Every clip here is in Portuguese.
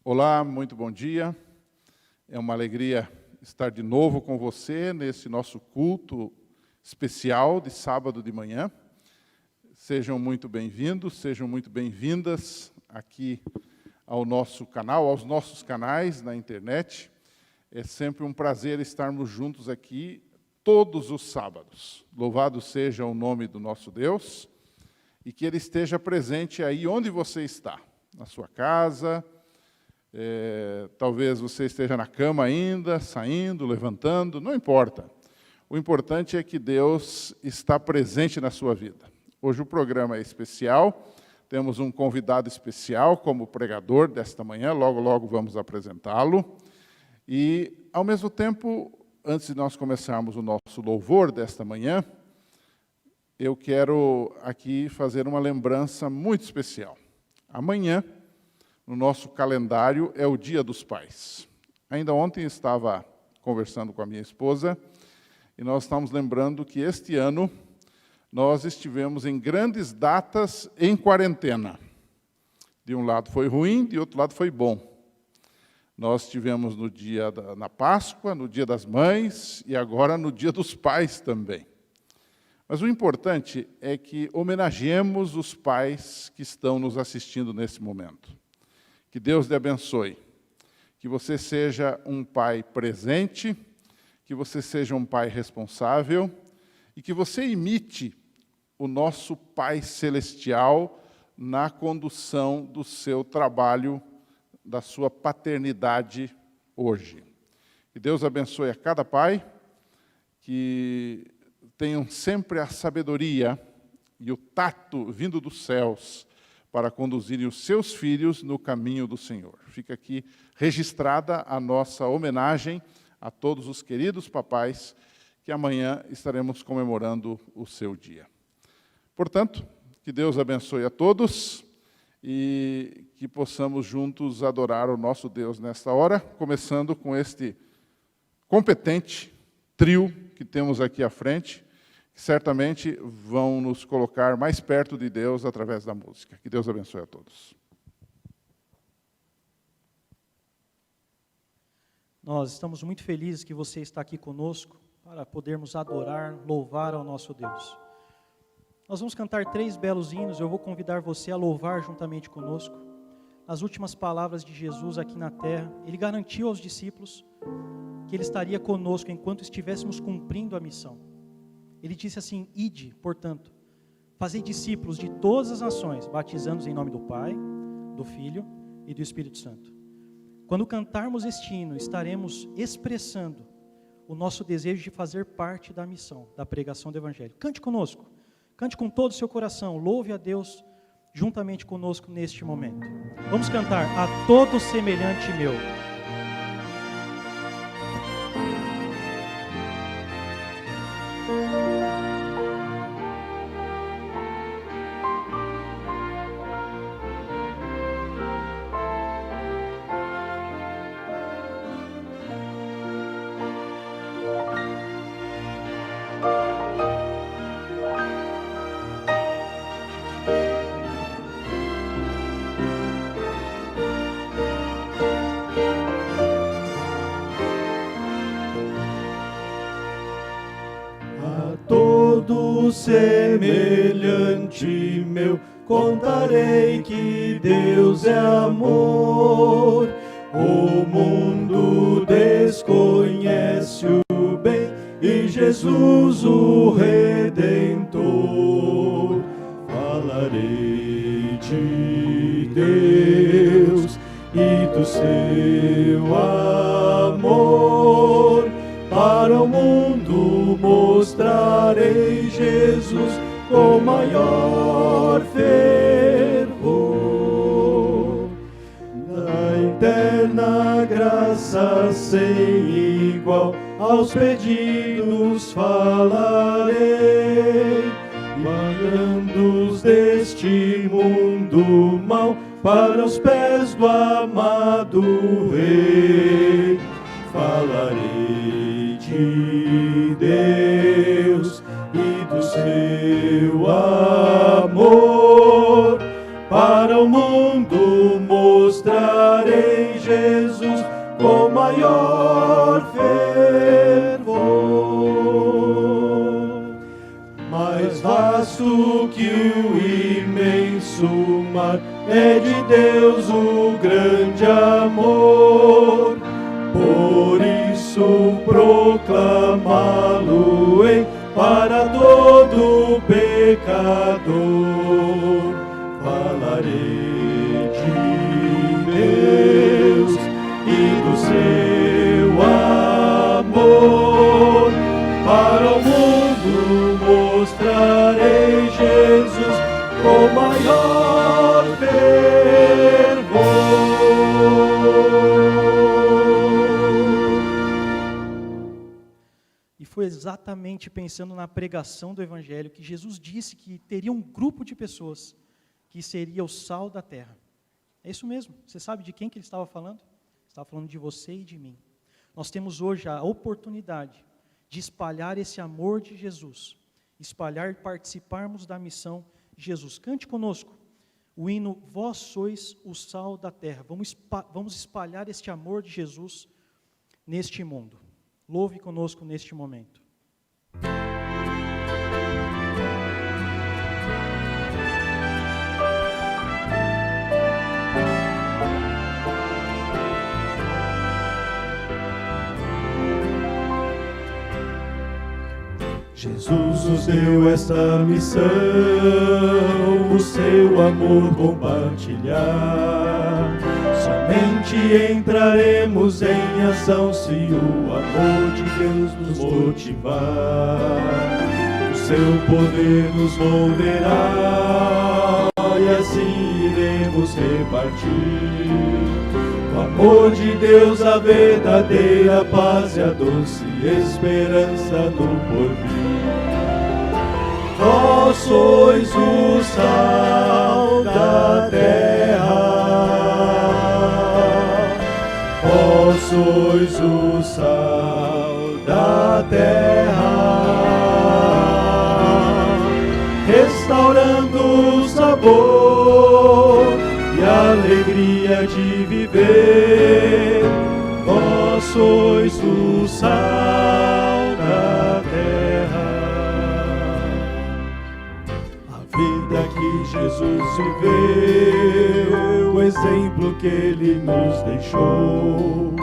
Olá, muito bom dia. É uma alegria estar de novo com você nesse nosso culto especial de sábado de manhã. Sejam muito bem-vindos, sejam muito bem-vindas aqui ao nosso canal, aos nossos canais na internet. É sempre um prazer estarmos juntos aqui todos os sábados. Louvado seja o nome do nosso Deus e que Ele esteja presente aí onde você está, na sua casa. Talvez você esteja na cama ainda, saindo, levantando, não importa. O importante é que Deus está presente na sua vida. Hoje o programa é especial, temos um convidado especial como pregador desta manhã, logo, logo vamos apresentá-lo. E, ao mesmo tempo, antes de nós começarmos o nosso louvor desta manhã, eu quero aqui fazer uma lembrança muito especial. Amanhã, no nosso calendário, é o Dia dos Pais. Ainda ontem estava conversando com a minha esposa e nós estamos lembrando que este ano nós estivemos em grandes datas em quarentena. De um lado foi ruim, de outro lado foi bom. Nós estivemos no dia na Páscoa, no Dia das Mães e agora no Dia dos Pais também. Mas o importante é que homenageemos os pais que estão nos assistindo nesse momento. Que Deus lhe abençoe, que você seja um pai presente, que você seja um pai responsável e que você imite o nosso Pai Celestial na condução do seu trabalho, da sua paternidade hoje. Que Deus abençoe a cada pai, que tenham sempre a sabedoria e o tato vindo dos céus, para conduzirem os seus filhos no caminho do Senhor. Fica aqui registrada a nossa homenagem a todos os queridos papais, que amanhã estaremos comemorando o seu dia. Portanto, que Deus abençoe a todos e que possamos juntos adorar o nosso Deus nesta hora, começando com este competente trio que temos aqui à frente, que certamente vão nos colocar mais perto de Deus através da música. Que Deus abençoe a todos. Nós estamos muito felizes que você está aqui conosco para podermos adorar, louvar ao nosso Deus. Nós vamos cantar 3 belos hinos, eu vou convidar você a louvar juntamente conosco. As últimas palavras de Jesus aqui na terra, Ele garantiu aos discípulos que Ele estaria conosco enquanto estivéssemos cumprindo a missão. Ele disse assim: ide, portanto, fazei discípulos de todas as nações, batizando-os em nome do Pai, do Filho e do Espírito Santo. Quando cantarmos este hino, estaremos expressando o nosso desejo de fazer parte da missão, da pregação do Evangelho. Cante conosco, cante com todo o seu coração, louve a Deus juntamente conosco neste momento. Vamos cantar A Todo Semelhante Meu. Semelhante meu, contarei que Deus é amor. O mundo desconhece o bem e Jesus o Redentor. Falarei de Deus e do seu amor. Para o mundo mostrarei Jesus com maior fervor. Da eterna graça sem igual, aos pedidos falarei, mandando-os deste mundo mau para os pés do amado Rei. Falarei de Deus e do seu amor, para o mundo mostrarei vasto que o imenso mar, é de Deus o grande amor. Por isso proclamá-lo-ei para todo pecador. Falarei de Deus e do seu amor. Para o mundo mostrarei Jesus com maior fervor. E foi exatamente pensando na pregação do Evangelho que Jesus disse que teria um grupo de pessoas que seria o sal da terra. É isso mesmo. Você sabe de quem que ele estava falando? Ele estava falando de você e de mim. Nós temos hoje a oportunidade de espalhar esse amor de Jesus, espalhar e participarmos da missão de Jesus. Cante conosco o hino Vós sois o sal da terra. Vamos espalhar este amor de Jesus neste mundo. Louve conosco neste momento. Jesus nos deu esta missão, o seu amor compartilhar. Somente entraremos em ação se o amor de Deus nos motivar. O seu poder nos moverá e assim iremos repartir. O amor de Deus, a verdadeira paz e a doce esperança do porvir. Vós sois o sal da terra. Vós sois o sal da terra, restaurando o sabor e a alegria de viver. Vós sois o sal da terra. A vida que Jesus viveu, o exemplo que ele nos deixou,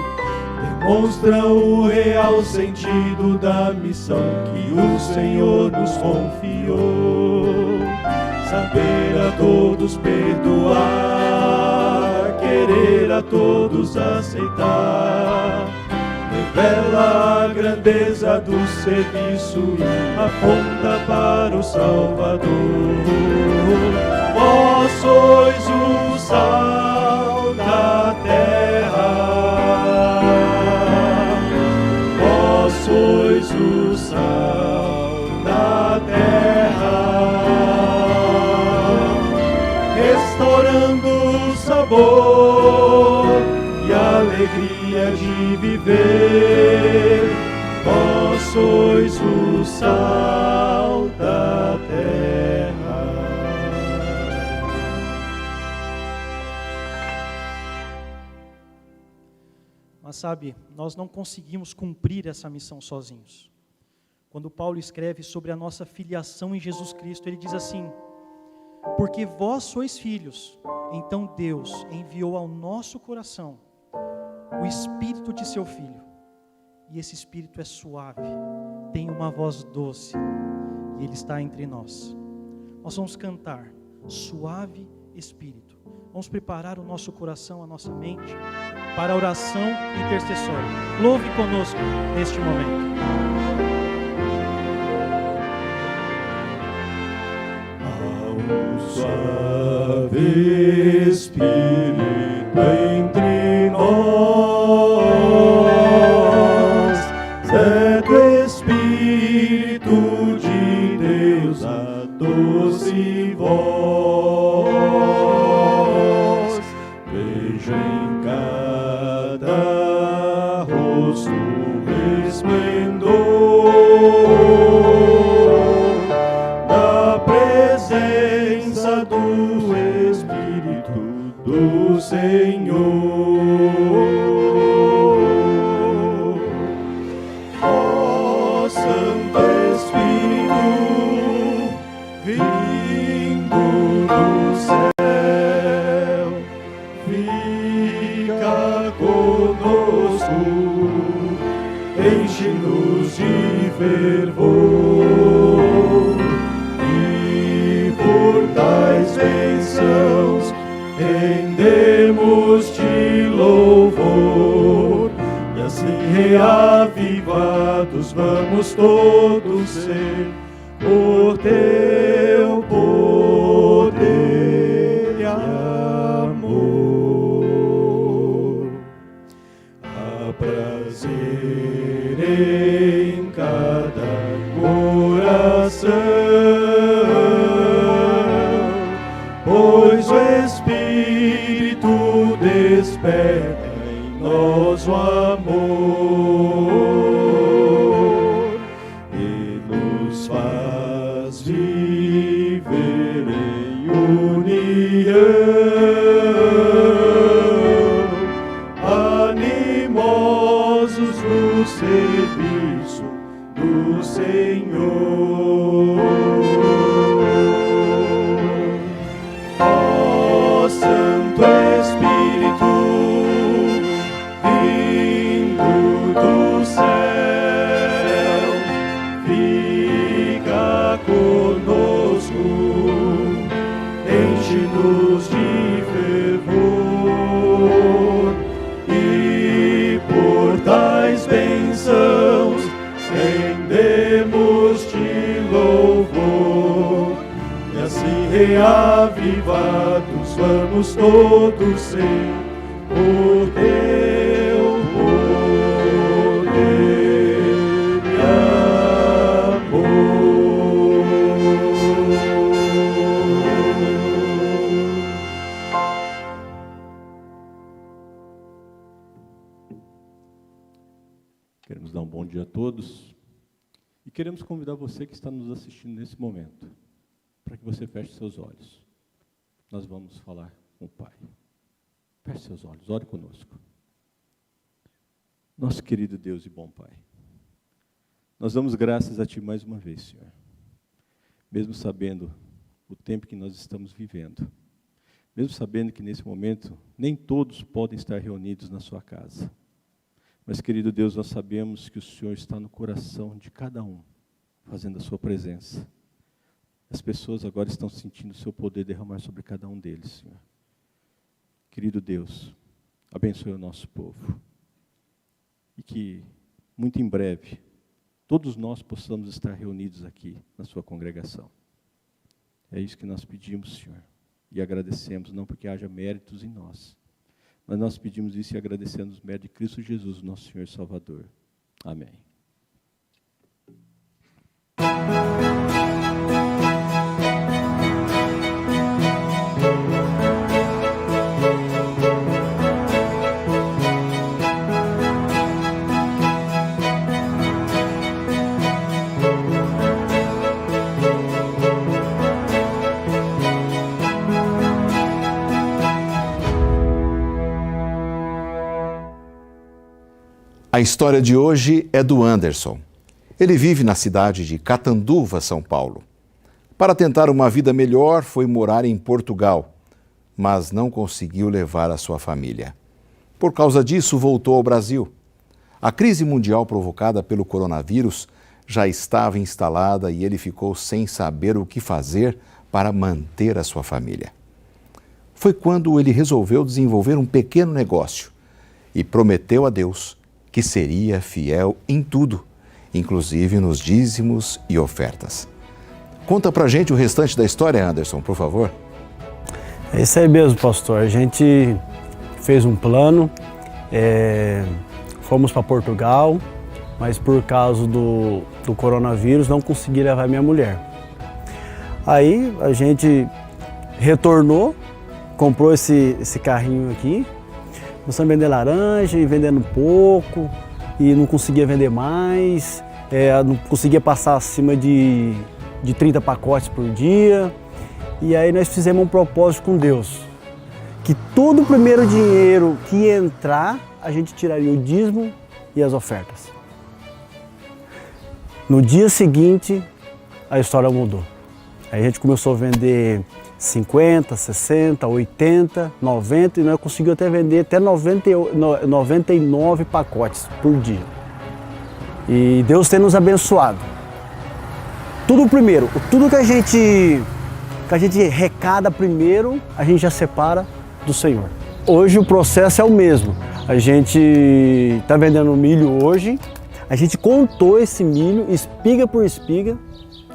demonstra o real sentido da missão que o Senhor nos confiou. Saber a todos perdoar, querer a todos aceitar, revela a grandeza do serviço e aponta para o Salvador. Vós sois o sal da terra, vós sois o sal da terra, restaurando o sabor e a alegria de viver. Vós sois o sal da terra. Mas sabe, nós não conseguimos cumprir essa missão sozinhos. Quando Paulo escreve sobre a nossa filiação em Jesus Cristo, ele diz assim: porque vós sois filhos, então Deus enviou ao nosso coração o Espírito de seu Filho. E esse Espírito é suave, tem uma voz doce, e Ele está entre nós. Nós vamos cantar, suave Espírito. Vamos preparar o nosso coração, a nossa mente, para a oração intercessória. Louve conosco neste momento. Suave Espírito entre nós, certo Espírito de Deus, a doce voz, vejo em cada rosto resplendor da presença do Espírito do Senhor. Ó Santo Espírito, vindo do céu, fica conosco, enche-nos de fervor, e por tais bênçãos rendemos-te louvor, e assim reavivados vamos todos ser por teu poder e amor. Há prazer em cada coração, pois o Espírito desperta em nós o amor e nos faz viver em união, animosos no serviço do Senhor. Ó Santo Espírito, vindo do céu, fica conosco, enche-nos de fervor, e por tais bênçãos rendemos-te louvor, e assim reavivados vamos todos ser por teu poder e amor. Queremos dar um bom dia a todos e queremos convidar você que está nos assistindo nesse momento para que você feche seus olhos. Nós vamos falar com o Pai. Feche seus olhos, ore conosco. Nosso querido Deus e bom Pai, nós damos graças a Ti mais uma vez, Senhor. Mesmo sabendo o tempo que nós estamos vivendo, mesmo sabendo que nesse momento nem todos podem estar reunidos na Sua casa. Mas, querido Deus, nós sabemos que o Senhor está no coração de cada um, fazendo a Sua presença. As pessoas agora estão sentindo o Seu poder derramar sobre cada um deles, Senhor. Querido Deus, abençoe o nosso povo. E que, muito em breve, todos nós possamos estar reunidos aqui na Sua congregação. É isso que nós pedimos, Senhor. E agradecemos, não porque haja méritos em nós, mas nós pedimos isso e agradecemos os méritos de Cristo Jesus, nosso Senhor e Salvador. Amém. A história de hoje é do Anderson. Ele vive na cidade de Catanduva, São Paulo. Para tentar uma vida melhor, foi morar em Portugal, mas não conseguiu levar a sua família. Por causa disso, voltou ao Brasil. A crise mundial provocada pelo coronavírus já estava instalada e ele ficou sem saber o que fazer para manter a sua família. Foi quando ele resolveu desenvolver um pequeno negócio e prometeu a Deus que seria fiel em tudo, inclusive nos dízimos e ofertas. Conta pra gente o restante da história, Anderson, por favor. É isso aí mesmo, pastor. A gente fez um plano, fomos para Portugal, mas por causa do coronavírus não consegui levar minha mulher. Aí a gente retornou, comprou esse carrinho aqui, começamos a vender laranja e vendendo pouco, e não conseguia vender mais, não conseguia passar acima de 30 pacotes por dia. E aí nós fizemos um propósito com Deus, que todo o primeiro dinheiro que entrar, a gente tiraria o dízimo e as ofertas. No dia seguinte, a história mudou. Aí a gente começou a vender 50, 60, 80, 90 e nós conseguimos até vender até 99 pacotes por dia. E Deus tem nos abençoado. Tudo primeiro, tudo que a gente arrecada primeiro, a gente já separa do Senhor. Hoje o processo é o mesmo. A gente está vendendo milho hoje, a gente contou esse milho, espiga por espiga,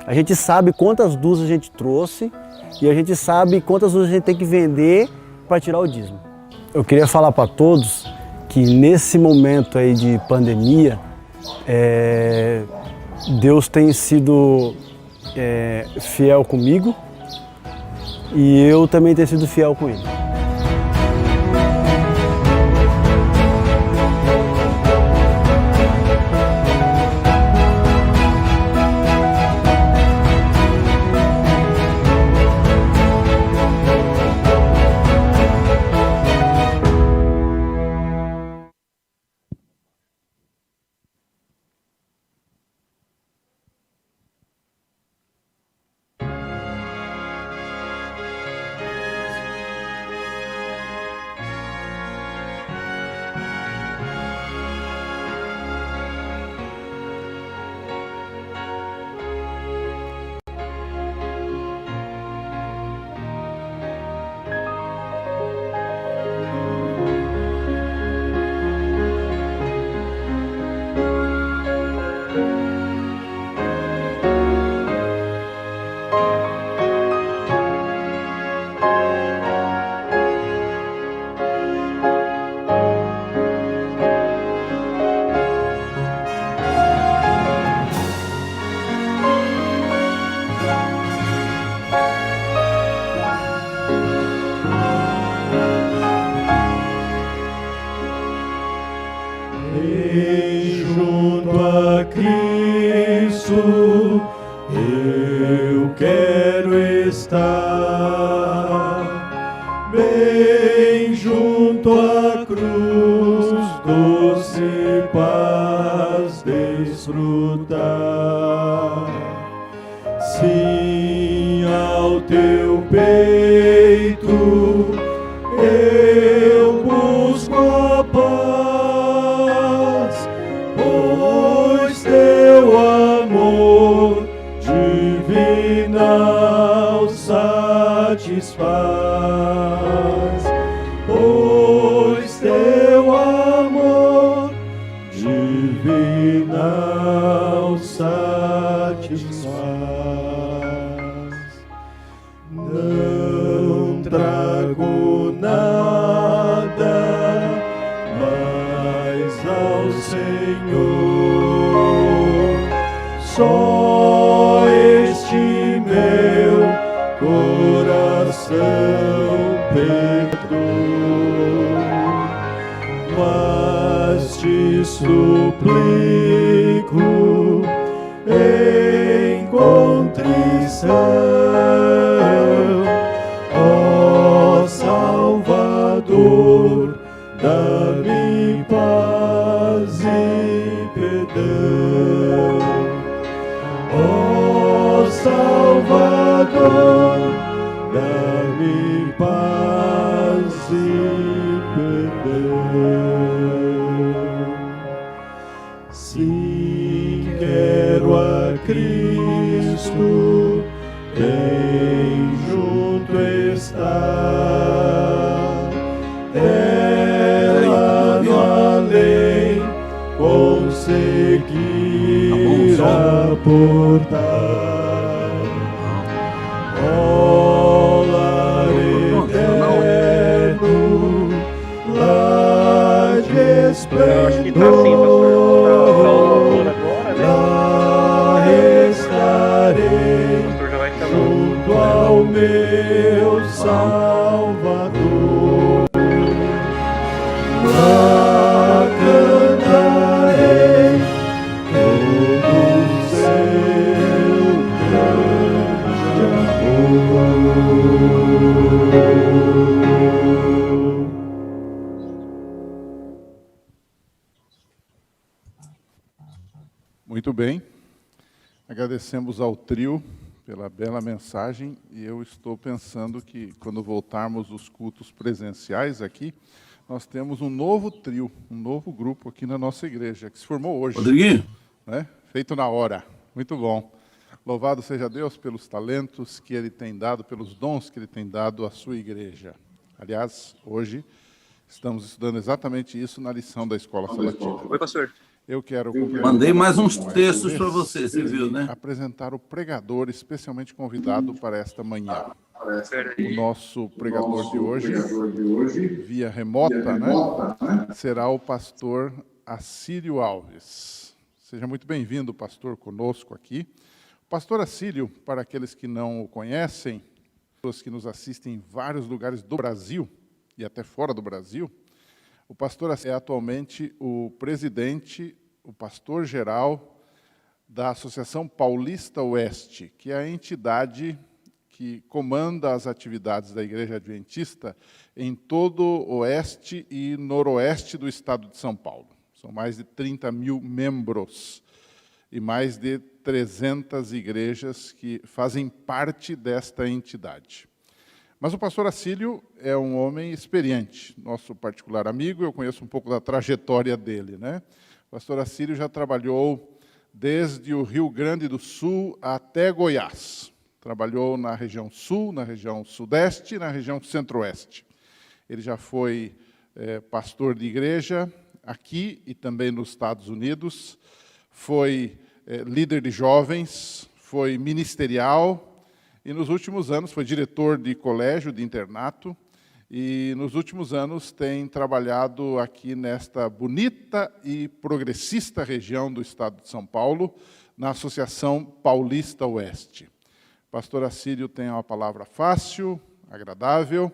a gente sabe quantas dúzias a gente trouxe e a gente sabe quantas dúzias a gente tem que vender para tirar o dízimo. Eu queria falar para todos que nesse momento aí de pandemia, Deus tem sido fiel comigo e eu também tenho sido fiel com Ele. Bem junto a Cristo eu quero estar, bem junto à cruz, doce paz desfrutar. Sim, ao teu peito eu busco a paz, pois teu amor divinal satisfaz, pois teu amor divinal satisfaz. Não trago nada mais ao Senhor, só este meu coração pecador, mas te suplico em contrição, ó Salvador, dá-me paz e perdão. Ó Salvador, dá-me paz e perdão. Sim, quero a Cristo bem junto estar, ela no além conseguir aportar. Ó lar eterno, lar de esplendor, lá estarei junto ao meu Salvador. Lá cantarei todo o seu grande amor. Muito bem. Agradecemos ao trio pela bela mensagem. E eu estou pensando que, quando voltarmos os cultos presenciais aqui, nós temos um novo trio, um novo grupo aqui na nossa igreja, que se formou hoje. Rodriguinho? Né? Feito na hora. Muito bom. Louvado seja Deus pelos talentos que Ele tem dado, pelos dons que Ele tem dado à sua igreja. Aliás, hoje estamos estudando exatamente isso na lição da Escola Sabatina. Oi, pastor. Eu quero Mandei mais uns textos para você, você viu, né? apresentar o pregador especialmente convidado para esta manhã. O nosso pregador de hoje, via remota, né, será o pastor Acílio Alves. Seja muito bem-vindo, pastor, conosco aqui. O pastor Acílio, para aqueles que não o conhecem, pessoas que nos assistem em vários lugares do Brasil e até fora do Brasil, o pastor é atualmente o presidente, o pastor-geral da Associação Paulista Oeste, que é a entidade que comanda as atividades da Igreja Adventista em todo o oeste e noroeste do estado de São Paulo. São mais de 30 mil membros e mais de 300 igrejas que fazem parte desta entidade. Mas o pastor Acílio é um homem experiente, nosso particular amigo, eu conheço um pouco da trajetória dele, né? O pastor Acílio já trabalhou desde o Rio Grande do Sul até Goiás. Trabalhou na região sul, na região sudeste e na região centro-oeste. Ele já foi pastor de igreja aqui e também nos Estados Unidos, foi líder de jovens, foi ministerial, e nos últimos anos foi diretor de colégio, de internato, e nos últimos anos tem trabalhado aqui nesta bonita e progressista região do estado de São Paulo, na Associação Paulista Oeste. Pastor Acílio tem uma palavra fácil, agradável,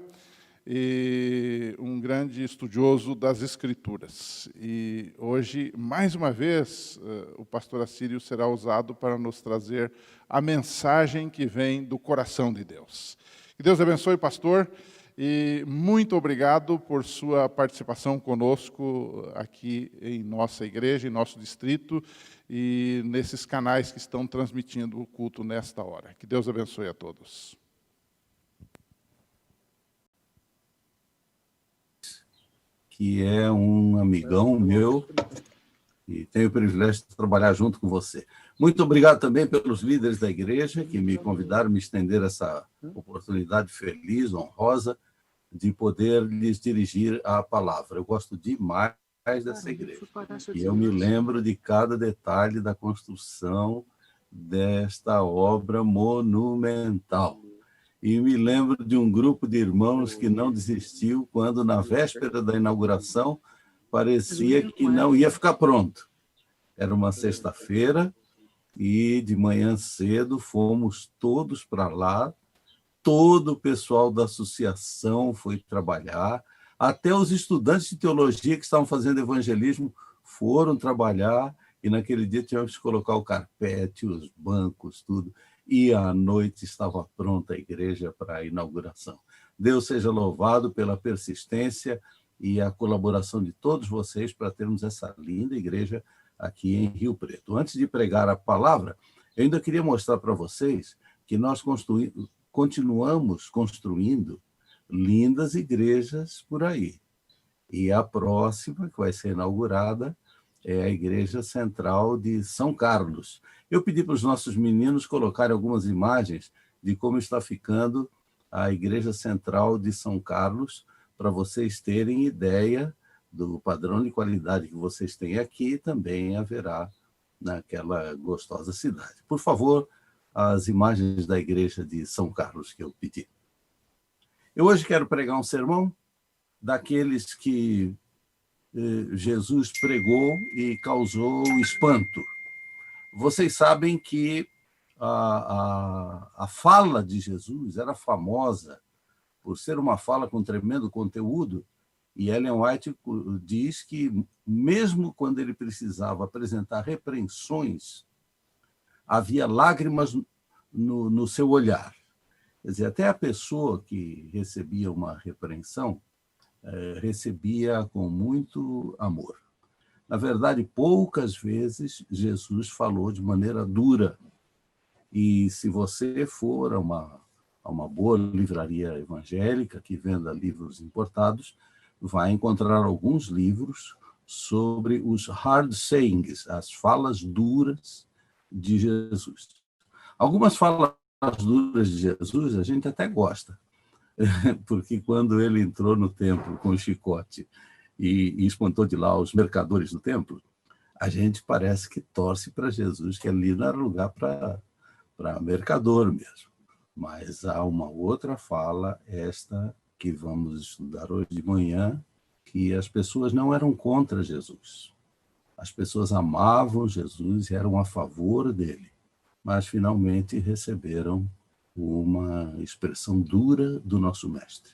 e um grande estudioso das Escrituras. E hoje, mais uma vez, o pastor Acílio será usado para nos trazer a mensagem que vem do coração de Deus. Que Deus abençoe, pastor, e muito obrigado por sua participação conosco aqui em nossa igreja, em nosso distrito, e nesses canais que estão transmitindo o culto nesta hora. Que Deus abençoe a todos. Que é um amigão meu e tenho o privilégio de trabalhar junto com você. Muito obrigado também pelos líderes da igreja que me convidaram, me estender essa oportunidade feliz, honrosa, de poder lhes dirigir a palavra. Eu gosto demais dessa igreja. E eu me lembro de cada detalhe da construção desta obra monumental. E me lembro de um grupo de irmãos que não desistiu quando, na véspera da inauguração, parecia que não ia ficar pronto. Era uma sexta-feira e, de manhã cedo, fomos todos para lá. Todo o pessoal da associação foi trabalhar. Até os estudantes de teologia que estavam fazendo evangelismo foram trabalhar. E, naquele dia, tivemos que colocar o carpete, os bancos, tudo. E à noite estava pronta a igreja para a inauguração. Deus seja louvado pela persistência e a colaboração de todos vocês para termos essa linda igreja aqui em Rio Preto. Antes de pregar a palavra, eu ainda queria mostrar para vocês que nós continuamos construindo lindas igrejas por aí. E a próxima, que vai ser inaugurada, é a Igreja Central de São Carlos. Eu pedi para os nossos meninos colocarem algumas imagens de como está ficando a Igreja Central de São Carlos, para vocês terem ideia do padrão de qualidade que vocês têm aqui, também haverá naquela gostosa cidade. Por favor, as imagens da Igreja de São Carlos que eu pedi. Eu hoje quero pregar um sermão daqueles que Jesus pregou e causou espanto. Vocês sabem que a fala de Jesus era famosa por ser uma fala com tremendo conteúdo, e Ellen White diz que, mesmo quando ele precisava apresentar repreensões, havia lágrimas no seu olhar. Quer dizer, até a pessoa que recebia uma repreensão recebia com muito amor. Na verdade, poucas vezes Jesus falou de maneira dura. E se você for a uma boa livraria evangélica que venda livros importados, vai encontrar alguns livros sobre os hard sayings, as falas duras de Jesus. Algumas falas duras de Jesus a gente até gosta, porque quando ele entrou no templo com o chicote e espantou de lá os mercadores do templo, a gente parece que torce para Jesus, que ali não era lugar para mercador mesmo. Mas há uma outra fala, esta que vamos estudar hoje de manhã, que as pessoas não eram contra Jesus. As pessoas amavam Jesus e eram a favor dele, mas finalmente receberam uma expressão dura do nosso mestre.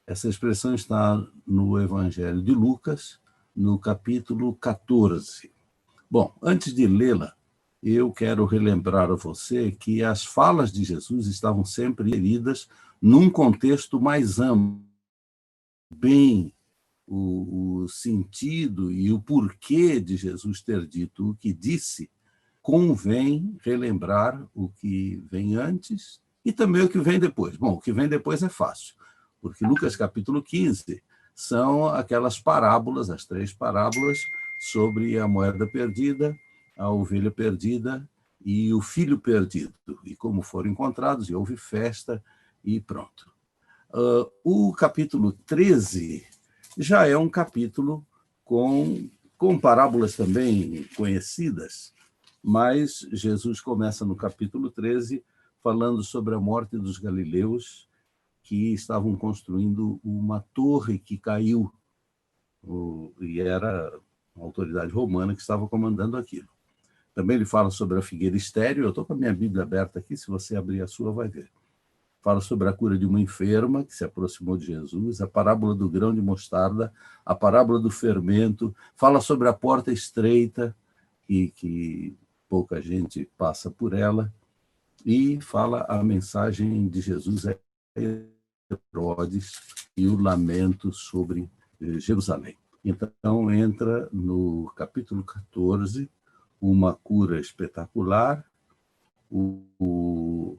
Essa expressão está no Evangelho de Lucas, no capítulo 14. Bom, antes de lê-la, eu quero relembrar a você que as falas de Jesus estavam sempre inseridas num contexto mais amplo. Bem, o sentido e o porquê de Jesus ter dito o que disse, convém relembrar o que vem antes e também o que vem depois. Bom, o que vem depois é fácil, porque Lucas capítulo 15 são aquelas parábolas, as 3 parábolas sobre a moeda perdida, a ovelha perdida e o filho perdido, e como foram encontrados, e houve festa, e pronto. O capítulo 13 já é um capítulo com parábolas também conhecidas, mas Jesus começa no capítulo 13 falando sobre a morte dos galileus que estavam construindo uma torre que caiu, e era uma autoridade romana que estava comandando aquilo. Também ele fala sobre a figueira estéril. Eu estou com a minha Bíblia aberta aqui, se você abrir a sua vai ver. Fala sobre a cura de uma enferma que se aproximou de Jesus, a parábola do grão de mostarda, a parábola do fermento, fala sobre a porta estreita, que pouca gente passa por ela, e fala a mensagem de Jesus a Herodes e o lamento sobre Jerusalém. Então, entra no capítulo 14, uma cura espetacular,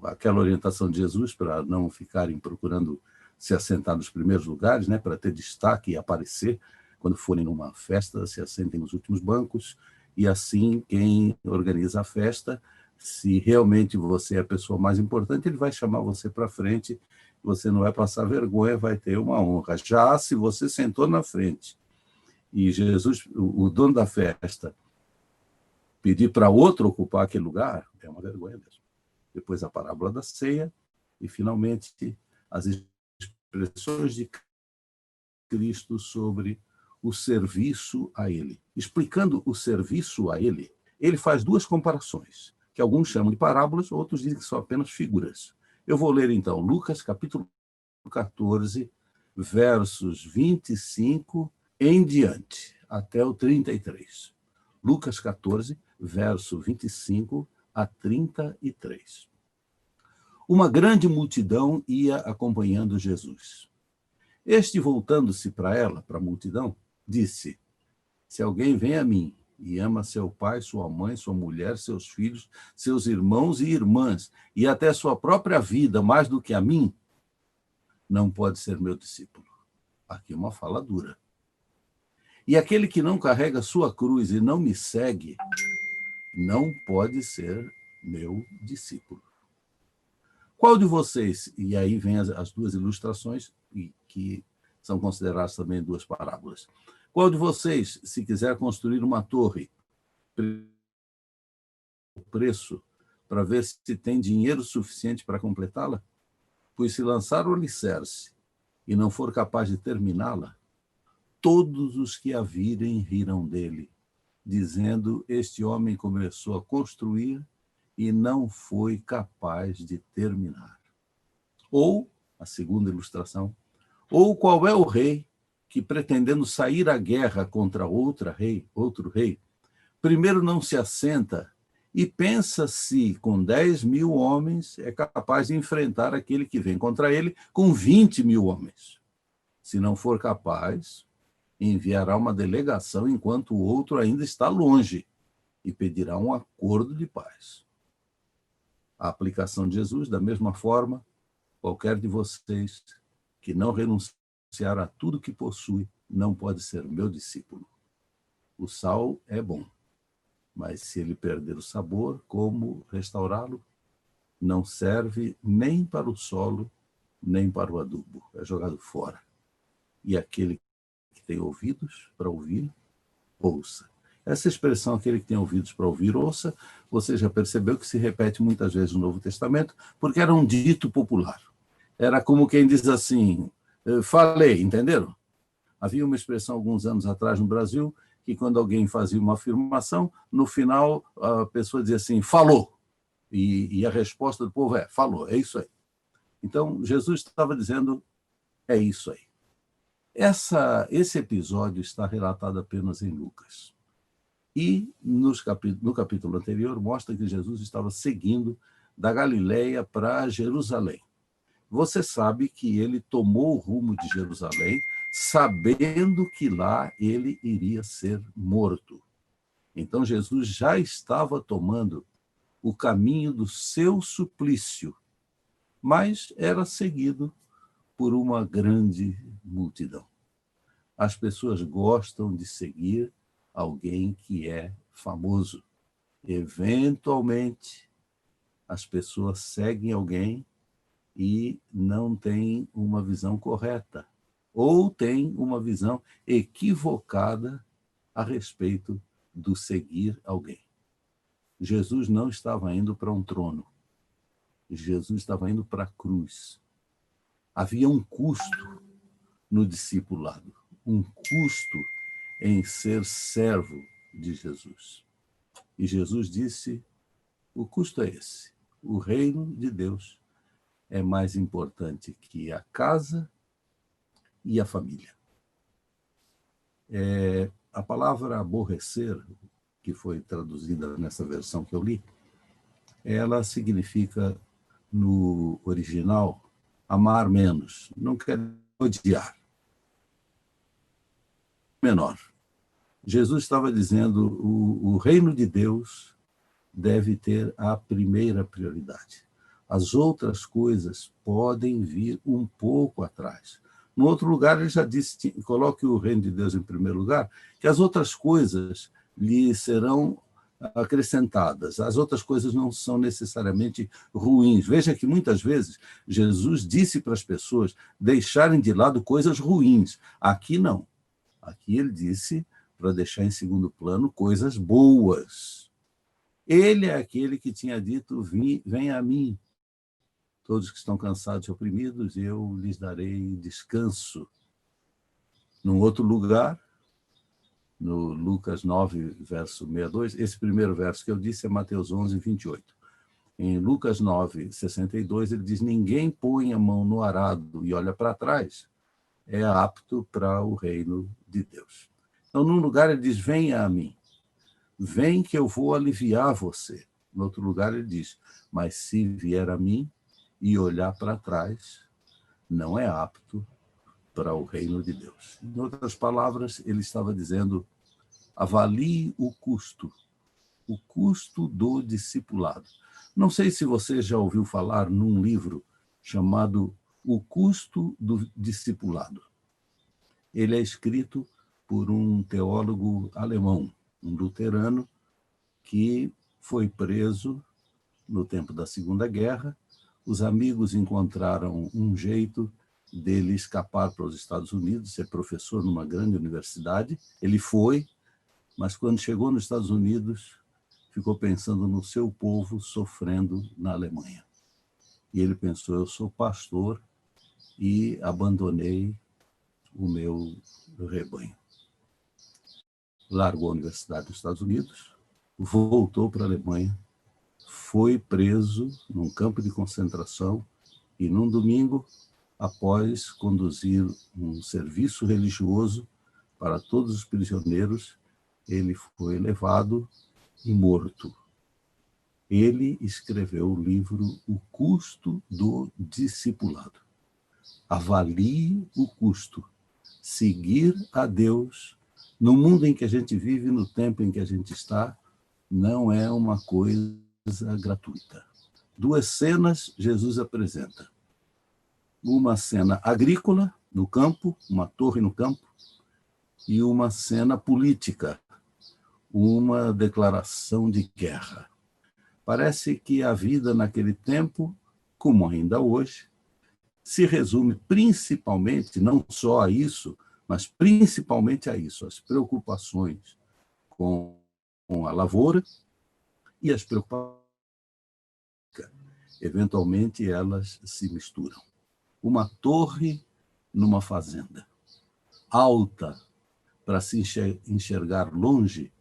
aquela orientação de Jesus para não ficarem procurando se assentar nos primeiros lugares, né, para ter destaque e aparecer quando forem numa festa, se assentem nos últimos bancos, e assim quem organiza a festa, se realmente você é a pessoa mais importante, ele vai chamar você para frente, você não vai passar vergonha, vai ter uma honra. Já se você sentou na frente e Jesus, o dono da festa, pedir para outro ocupar aquele lugar, é uma vergonha mesmo. Depois a parábola da ceia e, finalmente, as expressões de Cristo sobre o serviço a ele. Explicando o serviço a ele, ele faz 2 comparações, que alguns chamam de parábolas, outros dizem que são apenas figuras. Eu vou ler, então, Lucas, capítulo 14, versos 25 em diante, até o 33. Lucas 14, verso 25 a 33. Uma grande multidão ia acompanhando Jesus. Este, voltando-se para ela, para a multidão, disse: se alguém vem a mim e ama seu pai, sua mãe, sua mulher, seus filhos, seus irmãos e irmãs, e até sua própria vida mais do que a mim, não pode ser meu discípulo. Aqui uma fala dura. E aquele que não carrega sua cruz e não me segue, não pode ser meu discípulo. Qual de vocês, e aí vem as 2 ilustrações, que são consideradas também 2 parábolas. Qual de vocês, se quiser construir uma torre, o preço para ver se tem dinheiro suficiente para completá-la? Pois se lançar o alicerce e não for capaz de terminá-la, todos os que a virem rirão dele, dizendo: este homem começou a construir e não foi capaz de terminar. Ou, a segunda ilustração, ou qual é o rei que, pretendendo sair à guerra contra outro rei, primeiro não se assenta e pensa se, com 10.000 homens, é capaz de enfrentar aquele que vem contra ele com 20.000 homens. Se não for capaz, enviará uma delegação enquanto o outro ainda está longe e pedirá um acordo de paz. a aplicação de Jesus, da mesma forma, qualquer de vocês que não renunciar a tudo que possui, não pode ser meu discípulo. O sal é bom, mas se ele perder o sabor, como restaurá-lo? Não serve nem para o solo, nem para o adubo. É jogado fora. E aquele que tem ouvidos para ouvir, ouça. Essa expressão, aquele que tem ouvidos para ouvir, ouça, você já percebeu que se repete muitas vezes no Novo Testamento, porque era um dito popular. Era como quem diz assim, falei, entenderam? Havia uma expressão alguns anos atrás no Brasil, que quando alguém fazia uma afirmação, no final a pessoa dizia assim, falou. E a resposta do povo é, falou, é isso aí. Então, Jesus estava dizendo, é isso aí. Esse episódio está relatado apenas em Lucas. E no capítulo anterior mostra que Jesus estava seguindo da Galileia para Jerusalém. Você sabe que ele tomou o rumo de Jerusalém, sabendo que lá ele iria ser morto. Então Jesus já estava tomando o caminho do seu suplício, mas era seguido por uma grande multidão. As pessoas gostam de seguir alguém que é famoso. Eventualmente, as pessoas seguem alguém e não têm uma visão correta, ou têm uma visão equivocada a respeito do seguir alguém. Jesus não estava indo para um trono. Jesus estava indo para a cruz. Havia um custo no discipulado, um custo em ser servo de Jesus. E Jesus disse, o custo é esse. O reino de Deus é mais importante que a casa e a família. A palavra aborrecer, que foi traduzida nessa versão que eu li, ela significa, no original, amar menos. Não quer odiar. Menor. Jesus estava dizendo, o reino de Deus deve ter a primeira prioridade. As outras coisas podem vir um pouco atrás. No outro lugar, ele já disse, coloque o reino de Deus em primeiro lugar, que as outras coisas lhe serão acrescentadas. As outras coisas não são necessariamente ruins. Veja que muitas vezes Jesus disse para as pessoas deixarem de lado coisas ruins. Aqui não. Aqui ele disse para deixar em segundo plano coisas boas. Ele é aquele que tinha dito, venha a mim, todos que estão cansados e oprimidos, eu lhes darei descanso. Num outro lugar, no Lucas 9, verso 62, esse primeiro verso que eu disse é Mateus 11, 28. Em Lucas 9, 62, ele diz, ninguém põe a mão no arado e olha para trás, é apto para o reino de Deus. Então, num lugar ele diz, venha a mim, vem que eu vou aliviar você. No outro lugar ele diz, mas se vier a mim e olhar para trás, não é apto para o reino de Deus. Em outras palavras, ele estava dizendo, avalie o custo do discipulado. Não sei se você já ouviu falar num livro chamado O Custo do Discipulado. Ele é escrito por um teólogo alemão, um luterano, que foi preso no tempo da Segunda Guerra. Os amigos encontraram um jeito dele escapar para os Estados Unidos, ser professor numa grande universidade. Ele foi, mas quando chegou nos Estados Unidos, ficou pensando no seu povo sofrendo na Alemanha. E ele pensou, eu sou pastor e abandonei o meu rebanho. Largou a universidade dos Estados Unidos, voltou para a Alemanha, foi preso num campo de concentração e num domingo, após conduzir um serviço religioso para todos os prisioneiros, ele foi levado e morto. Ele escreveu o livro O Custo do Discipulado. Avalie o custo. Seguir a Deus no mundo em que a gente vive, no tempo em que a gente está, não é uma coisa gratuita. Duas cenas Jesus apresenta. Uma cena agrícola, no campo, uma torre no campo, e uma cena política, uma declaração de guerra. Parece que a vida naquele tempo, como ainda hoje, se resume principalmente, não só a isso, mas principalmente a isso, as preocupações com a lavoura e as preocupações. Eventualmente, elas se misturam. Uma torre numa fazenda, alta, para se enxergar longe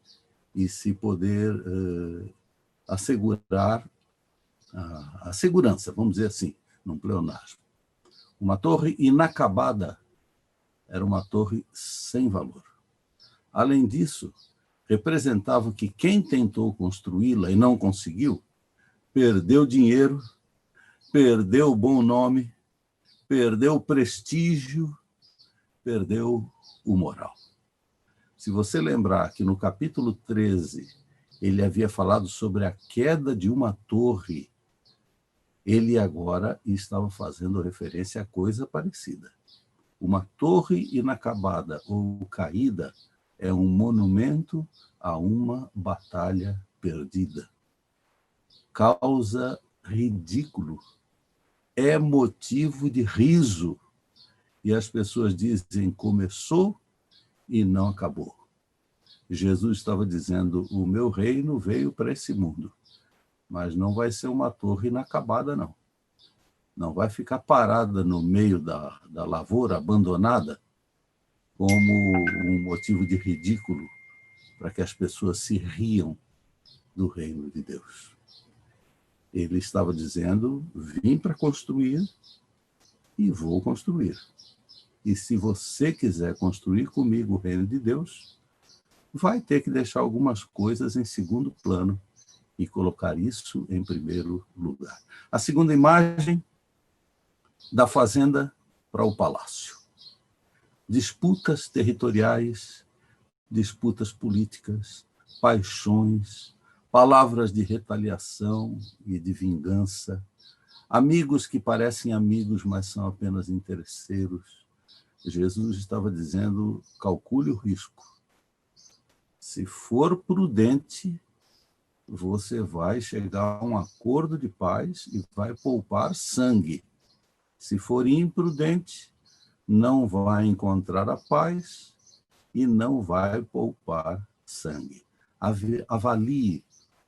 e se poder assegurar a segurança, vamos dizer assim, num pleonasmo. Uma torre inacabada era uma torre sem valor. Além disso, representava que quem tentou construí-la e não conseguiu, perdeu dinheiro, perdeu o bom nome, perdeu o prestígio, perdeu o moral. Se você lembrar que no capítulo 13 ele havia falado sobre a queda de uma torre, ele agora estava fazendo referência a coisa parecida. Uma torre inacabada ou caída é um monumento a uma batalha perdida. Causa ridículo. É motivo de riso. E as pessoas dizem, começou e não acabou. Jesus estava dizendo, o meu reino veio para esse mundo, mas não vai ser uma torre inacabada, não. Não vai ficar parada no meio da lavoura, abandonada, como um motivo de ridículo para que as pessoas se riam do reino de Deus. Ele estava dizendo, vim para construir e vou construir. E se você quiser construir comigo o reino de Deus, vai ter que deixar algumas coisas em segundo plano e colocar isso em primeiro lugar. A segunda imagem, da fazenda para o palácio. Disputas territoriais, disputas políticas, paixões, palavras de retaliação e de vingança, amigos que parecem amigos, mas são apenas interesseiros. Jesus estava dizendo, calcule o risco. Se for prudente, você vai chegar a um acordo de paz e vai poupar sangue. Se for imprudente, não vai encontrar a paz e não vai poupar sangue. Avalie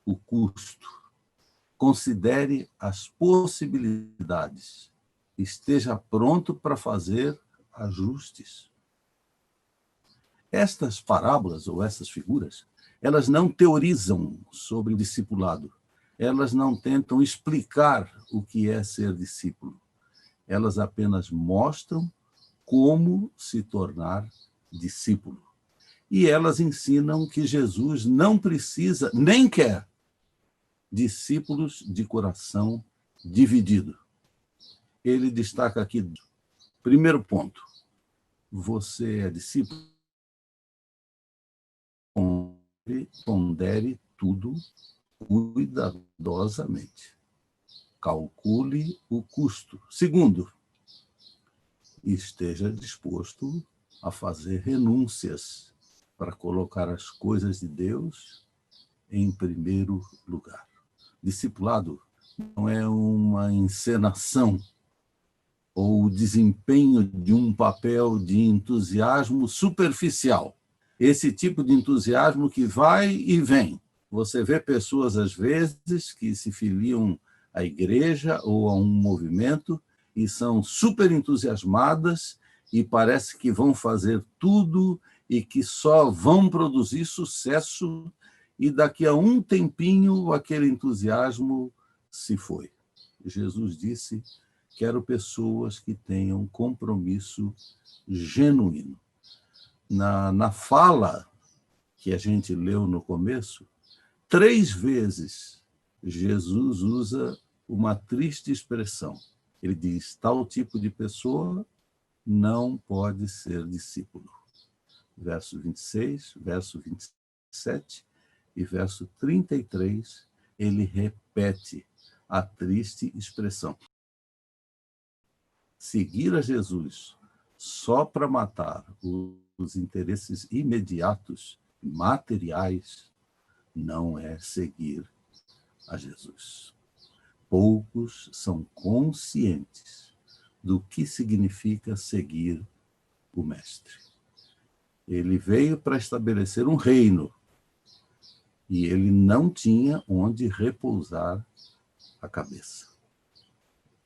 o custo. Considere as possibilidades. Esteja pronto para fazer ajustes. Estas parábolas ou essas figuras, elas não teorizam sobre o discipulado. Elas não tentam explicar o que é ser discípulo. Elas apenas mostram como se tornar discípulo. E elas ensinam que Jesus não precisa, nem quer, discípulos de coração dividido. Ele destaca aqui, primeiro ponto, você é discípulo? Pondere tudo cuidadosamente. Calcule o custo. Segundo, esteja disposto a fazer renúncias para colocar as coisas de Deus em primeiro lugar. Discipulado não é uma encenação ou o desempenho de um papel de entusiasmo superficial. Esse tipo de entusiasmo que vai e vem. Você vê pessoas, às vezes, que se filiam à igreja ou a um movimento e são super entusiasmadas e parece que vão fazer tudo e que só vão produzir sucesso e daqui a um tempinho aquele entusiasmo se foi. Jesus disse, quero pessoas que tenham compromisso genuíno. Na fala que a gente leu no começo, 3 vezes Jesus usa uma triste expressão. Ele diz, tal tipo de pessoa não pode ser discípulo. Verso 26, verso 27 e verso 33, ele repete a triste expressão. Seguir a Jesus só para matar os interesses imediatos, materiais, não é seguir a Jesus. Poucos são conscientes do que significa seguir o Mestre. Ele veio para estabelecer um reino e ele não tinha onde repousar a cabeça.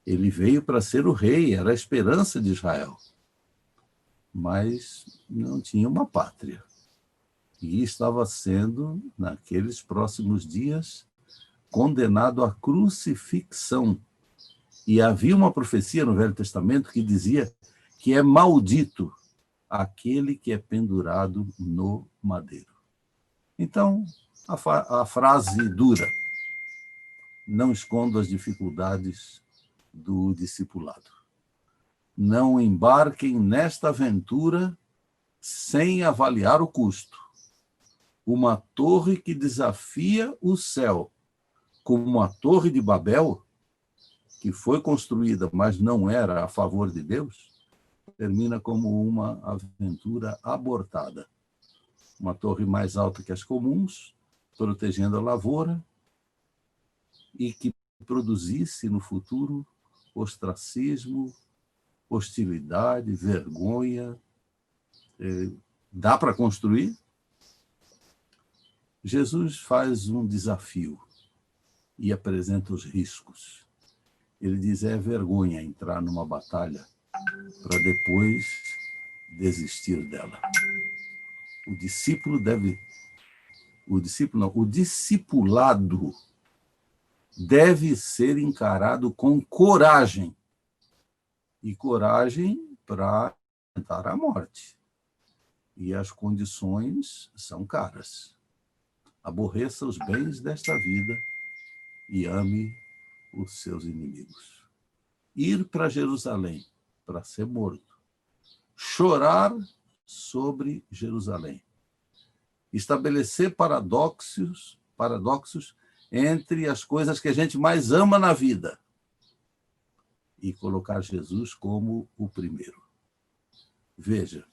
Ele veio para ser o rei, era a esperança de Israel, mas não tinha uma pátria. E estava sendo, naqueles próximos dias, condenado à crucifixão. E havia uma profecia no Velho Testamento que dizia que é maldito aquele que é pendurado no madeiro. Então, a frase dura: não escondo as dificuldades do discipulado. Não embarquem nesta aventura sem avaliar o custo. Uma torre que desafia o céu, como a Torre de Babel, que foi construída, mas não era a favor de Deus, termina como uma aventura abortada. Uma torre mais alta que as comuns, protegendo a lavoura, e que produzisse no futuro ostracismo, hostilidade, vergonha. Dá para construir? Jesus faz um desafio e apresenta os riscos. Ele diz: é vergonha entrar numa batalha para depois desistir dela. O discipulado deve ser encarado com coragem. E coragem para enfrentar a morte. E as condições são caras. Aborreça os bens desta vida e ame os seus inimigos. Ir para Jerusalém para ser morto. Chorar sobre Jerusalém. Estabelecer paradoxos entre as coisas que a gente mais ama na vida e colocar Jesus como o primeiro. Veja,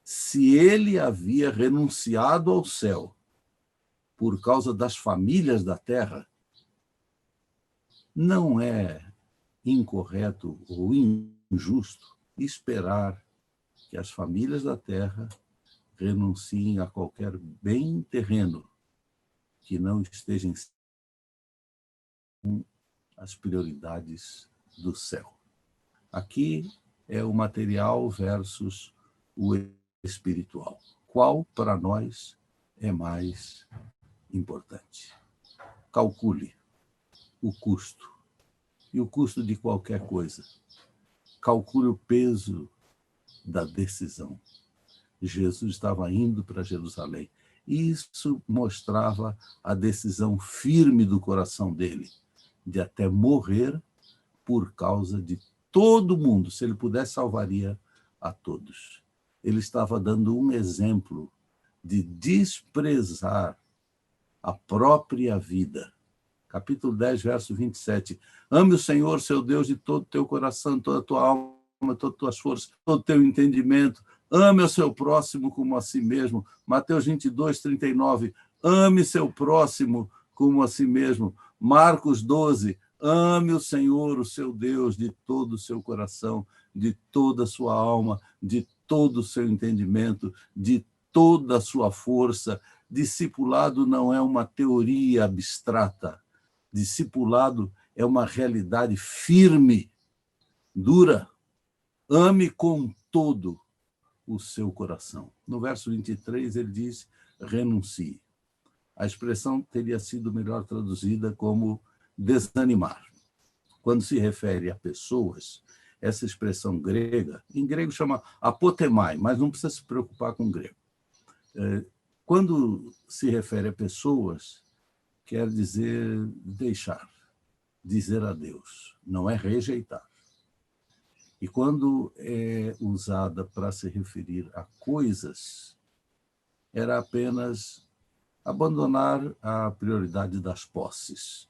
se ele havia renunciado ao céu por causa das famílias da terra, não é incorreto ou injusto esperar que as famílias da terra renunciem a qualquer bem terreno que não esteja em as prioridades do céu. Aqui é o material versus o espiritual. Qual para nós é mais importante? Calcule o custo. E o custo de qualquer coisa. Calcule o peso da decisão. Jesus estava indo para Jerusalém. Isso mostrava a decisão firme do coração dele, de até morrer por causa de todo mundo. Se ele pudesse, salvaria a todos. Ele estava dando um exemplo de desprezar a própria vida. Capítulo 10, verso 27. Ame o Senhor, seu Deus, de todo o teu coração, toda a tua alma, todas as tuas forças, todo o teu entendimento. Ame o seu próximo como a si mesmo. Mateus 22, 39. Ame seu próximo como a si mesmo. Marcos 12. Ame o Senhor, o seu Deus, de todo o seu coração, de toda a sua alma, de todo o seu entendimento, de toda a sua força. Discipulado não é uma teoria abstrata. Discipulado é uma realidade firme, dura. Ame com todo o seu coração. No verso 23, ele diz: renuncie. A expressão teria sido melhor traduzida como desanimar. Quando se refere a pessoas, essa expressão grega, em grego chama apotemai, mas não precisa se preocupar com grego. Quando se refere a pessoas, quer dizer deixar, dizer adeus, não é rejeitar. E quando é usada para se referir a coisas, era apenas abandonar a prioridade das posses.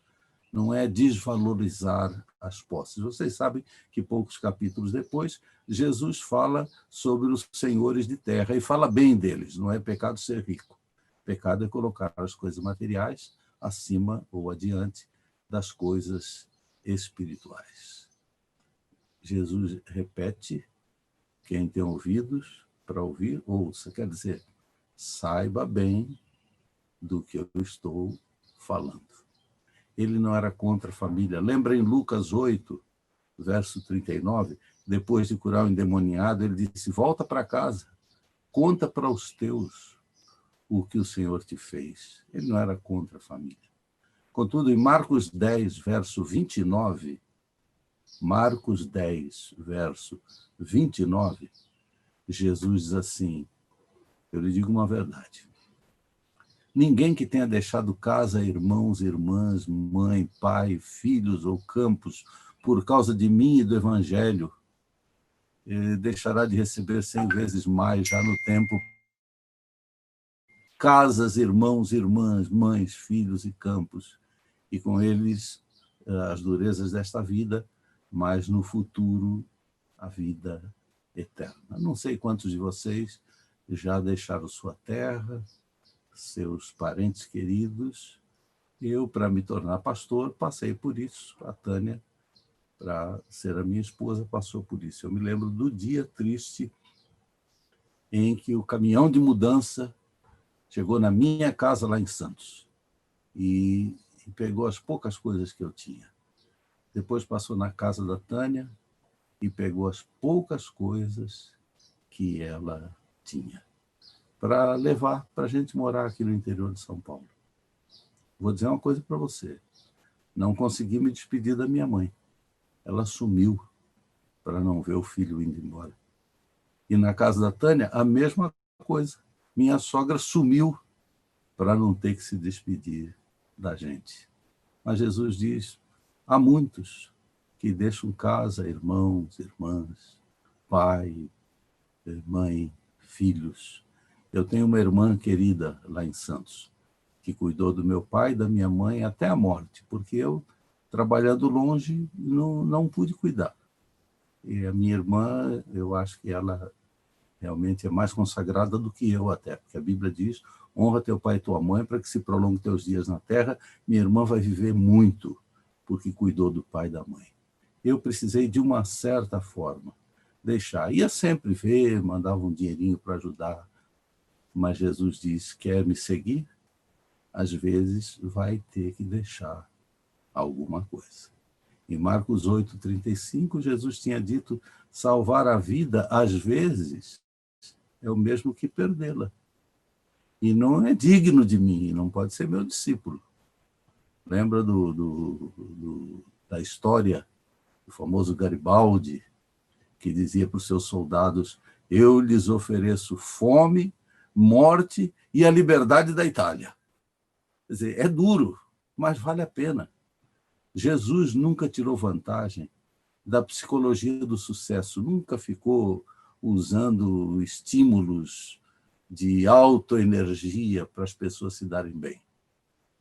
não é desvalorizar as posses. Vocês sabem que poucos capítulos depois, Jesus fala sobre os senhores de terra e fala bem deles. Não é pecado ser rico. Pecado é colocar as coisas materiais acima ou adiante das coisas espirituais. Jesus repete: quem tem ouvidos para ouvir, ouça. Quer dizer, saiba bem do que eu estou falando. Ele não era contra a família. Lembra em Lucas 8, verso 39, depois de curar o endemoniado, ele disse: volta para casa, conta para os teus o que o Senhor te fez. Ele não era contra a família. Contudo, em Marcos 10, verso 29, Marcos 10, verso 29, Jesus diz assim: eu lhe digo uma verdade. Ninguém que tenha deixado casa, irmãos, irmãs, mãe, pai, filhos ou campos, por causa de mim e do Evangelho, deixará de receber 100 vezes mais já no tempo. Casas, irmãos, irmãs, mães, filhos e campos, e com eles as durezas desta vida, mas no futuro a vida eterna. Não sei quantos de vocês já deixaram sua terra, seus parentes queridos. Eu, para me tornar pastor, passei por isso. A Tânia, para ser a minha esposa, passou por isso. Eu me lembro do dia triste em que o caminhão de mudança chegou na minha casa lá em Santos e pegou as poucas coisas que eu tinha. Depois passou na casa da Tânia e pegou as poucas coisas que ela tinha para levar para a gente morar aqui no interior de São Paulo. Vou dizer uma coisa para você. Não consegui me despedir da minha mãe. Ela sumiu para não ver o filho indo embora. E na casa da Tânia, a mesma coisa. Minha sogra sumiu para não ter que se despedir da gente. Mas Jesus diz: há muitos que deixam casa, irmãos, irmãs, pai, mãe, filhos. Eu tenho uma irmã querida lá em Santos, que cuidou do meu pai e da minha mãe até a morte, porque eu, trabalhando longe, não pude cuidar. E a minha irmã, eu acho que ela realmente é mais consagrada do que eu até, porque a Bíblia diz: honra teu pai e tua mãe para que se prolongue teus dias na terra. Minha irmã vai viver muito, porque cuidou do pai e da mãe. Eu precisei, de uma certa forma, deixar. Ia sempre ver, mandava um dinheirinho para ajudar, mas Jesus diz: quer me seguir? Às vezes vai ter que deixar alguma coisa. Em Marcos 8, 35, Jesus tinha dito: salvar a vida, às vezes, é o mesmo que perdê-la. E não é digno de mim, não pode ser meu discípulo. Lembra da história do famoso Garibaldi, que dizia para os seus soldados: eu lhes ofereço fome, morte e a liberdade da Itália. Quer dizer, é duro, mas vale a pena. Jesus nunca tirou vantagem da psicologia do sucesso, nunca ficou usando estímulos de autoenergia para as pessoas se darem bem.